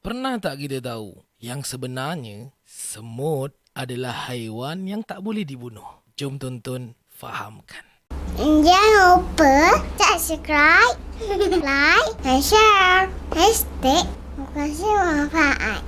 Pernah tak kita tahu yang sebenarnya semut adalah haiwan yang tak boleh dibunuh? Jom tonton, fahamkan. Jangan lupa subscribe, like, dan share. Hashtag Mokasi Manfaat.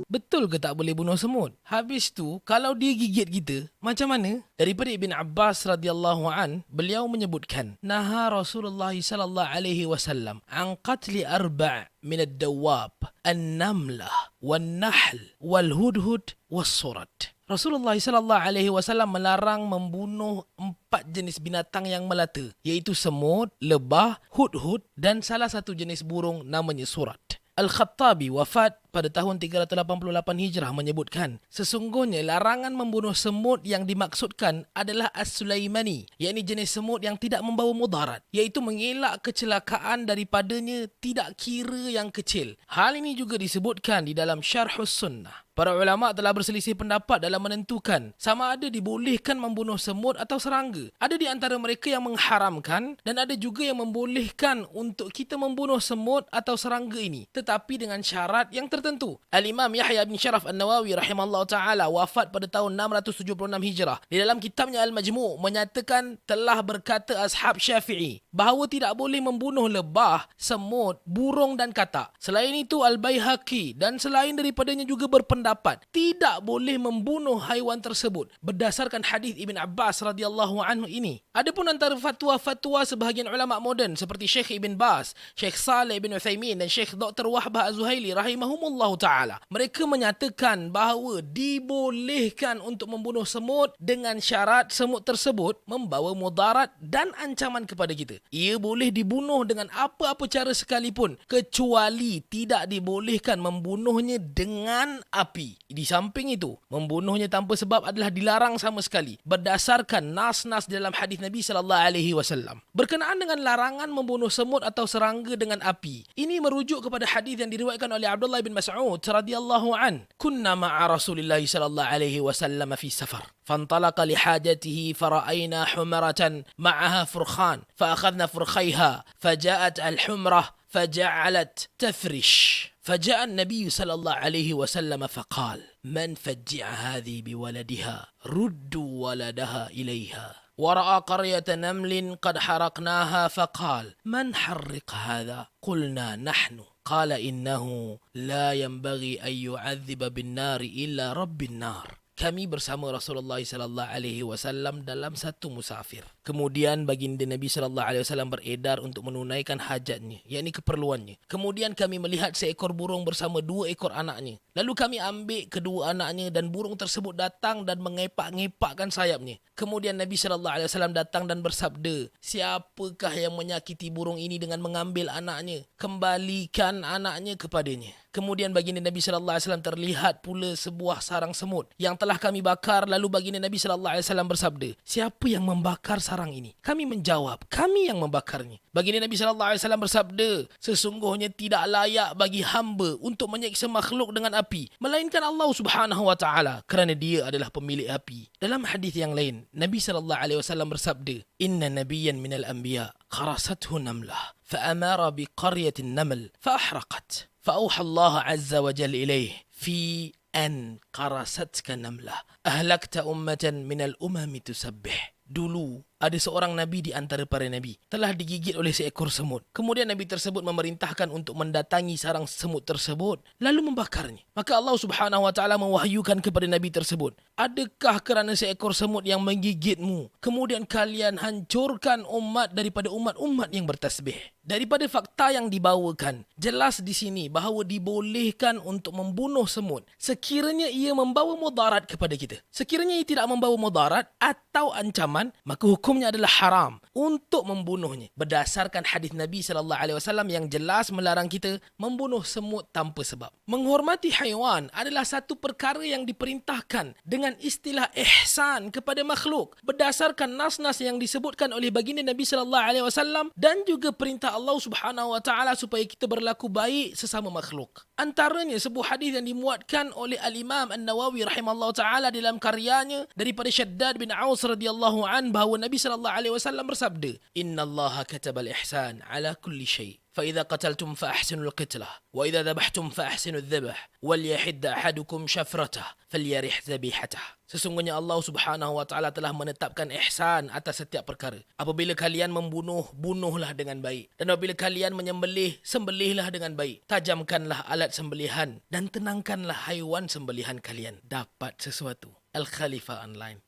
Betul ke tak boleh bunuh semut? Habis tu, kalau dia gigit kita, macam mana? Daripada Ibn Abbas radhiyallahu an, beliau menyebutkan, Naha Rasulullah sallallahu alaihi wasallam an qatli arba' min ad-dawab, an-namlah, wan-nahl, wal-hudhud, was-surat. Rasulullah sallallahu alaihi wasallam melarang membunuh 4 jenis binatang yang melata, iaitu semut, lebah, hudhud dan salah satu jenis burung namanya surat. Al-Khattabi wafat pada tahun 388 Hijrah menyebutkan, sesungguhnya larangan membunuh semut yang dimaksudkan adalah As-Sulaimani, yakni jenis semut yang tidak membawa mudarat, iaitu mengelak kecelakaan daripadanya tidak kira yang kecil. Hal ini juga disebutkan di dalam Syarhus Sunnah. Para ulama telah berselisih pendapat dalam menentukan sama ada dibolehkan membunuh semut atau serangga. Ada di antara mereka yang mengharamkan dan ada juga yang membolehkan untuk kita membunuh semut atau serangga ini, tetapi dengan syarat yang tertentu. Al-Imam Yahya bin Sharaf An-Nawawi rahimahullah ta'ala wafat pada tahun 676 Hijrah. Di dalam kitabnya Al-Majmu' menyatakan telah berkata ashab Syafi'i bahawa tidak boleh membunuh lebah, semut, burung dan katak. Selain itu Al-Baihaqi dan selain daripadanya juga berpendapat tidak boleh membunuh haiwan tersebut berdasarkan hadis Ibn Abbas radhiyallahu anhu ini. Adapun antara fatwa-fatwa sebahagian ulama moden seperti Syekh Ibn Baz, Syekh Saleh bin Uthaymin dan Syekh Dr. Wahbah Az-Zuhaili rahimahumullahu taala, mereka menyatakan bahawa dibolehkan untuk membunuh semut dengan syarat semut tersebut membawa mudarat dan ancaman kepada kita. Ia boleh dibunuh dengan apa-apa cara sekalipun, kecuali tidak dibolehkan membunuhnya dengan api. Di samping itu, membunuhnya tanpa sebab adalah dilarang sama sekali berdasarkan nas-nas dalam hadis Nabi sallallahu alaihi wasallam. Berkenaan dengan larangan membunuh semut atau serangga dengan api, ini merujuk kepada hadis yang diriwayatkan oleh Abdullah bin Mas'ud radhiyallahu an. Kunna ma'a Rasulillah sallallahu alaihi wasallam fi safar. فانطلق لحاجته فرأينا حمرة معها فرخان فأخذنا فرخيها فجاءت الحمرة فجعلت تفرش فجاء النبي صلى الله عليه وسلم فقال من فجع هذه بولدها ردوا ولدها إليها ورأى قرية نمل قد حرقناها فقال من حرق هذا قلنا نحن قال إنه لا ينبغي أن يعذب بالنار إلا رب النار. Kami bersama Rasulullah sallallahu alaihi wasallam dalam satu musafir. Kemudian baginda Nabi sallallahu alaihi wasallam beredar untuk menunaikan hajatnya, yakni keperluannya. Kemudian kami melihat seekor burung bersama 2 ekor anaknya. Lalu kami ambil kedua anaknya dan burung tersebut datang dan mengepak-ngepakkan sayapnya. Kemudian Nabi sallallahu alaihi wasallam datang dan bersabda, "Siapakah yang menyakiti burung ini dengan mengambil anaknya? Kembalikan anaknya kepadanya." Kemudian baginda Nabi sallallahu alaihi wasallam terlihat pula sebuah sarang semut yang telah kami bakar. Lalu baginda Nabi sallallahu alaihi wasallam bersabda, "Siapa yang membakar sarang ini?" Kami menjawab, "Kami yang membakarnya." Baginda Nabi sallallahu alaihi wasallam bersabda, "Sesungguhnya tidak layak bagi hamba untuk menyiksa makhluk dengan api, melainkan Allah Subhanahu wa taala, kerana Dia adalah pemilik api." Dalam hadis yang lain, Nabi sallallahu alaihi wasallam bersabda, "Inna nabiyyan minal anbiya qarasathu namlah فأمر بقرية النمل فأحرقت فأوحى الله عز وجل إليه في أن قرستك نملة أهلكت أمة من الأمم تسبح." Dulu ada seorang nabi di antara para nabi telah digigit oleh seekor semut. Kemudian nabi tersebut memerintahkan untuk mendatangi sarang semut tersebut lalu membakarnya. Maka Allah Subhanahu wa taala mewahyukan kepada nabi tersebut, "Adakah kerana seekor semut yang menggigitmu kemudian kalian hancurkan umat daripada umat-umat yang bertasbih?" Daripada fakta yang dibawakan, jelas di sini bahawa dibolehkan untuk membunuh semut sekiranya ia membawa mudarat kepada kita. Sekiranya ia tidak membawa mudarat atau ancaman, maka hukumnya adalah haram untuk membunuhnya. Berdasarkan hadis Nabi SAW yang jelas melarang kita membunuh semut tanpa sebab. Menghormati haiwan adalah satu perkara yang diperintahkan dengan istilah ihsan kepada makhluk. Berdasarkan nas-nas yang disebutkan oleh baginda Nabi SAW dan juga perintah Allah Subhanahu Wa Taala supaya kita berlaku baik sesama makhluk. Antaranya sebuah hadis yang dimuatkan oleh Al-Imam An-Nawawi rahimahullah taala dalam karyanya daripada Shaddad bin Aus radhiyallahu an bahawa Nabi SAW bersabda, "Innallaha katabal ihsan ala kulli syai'. فإذا قتلتم فأحسنوا القتلة وإذا ذبحتم فأحسنوا الذبح وليحد أحدكم شفرته فليرح ذبيحته." Sesungguhnya Allah Subhanahu Wa Taala telah menetapkan ihsan atas setiap perkara. Apabila kalian membunuh, bunuhlah dengan baik. Dan apabila kalian menyembelih, sembelihlah dengan baik. Tajamkanlah alat sembelihan dan tenangkanlah haiwan sembelihan kalian. Dapat sesuatu. Al-Khalifah Online.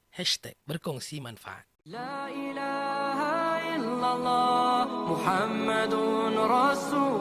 #berkongsi manfaat. لا إله إلا الله محمد رسول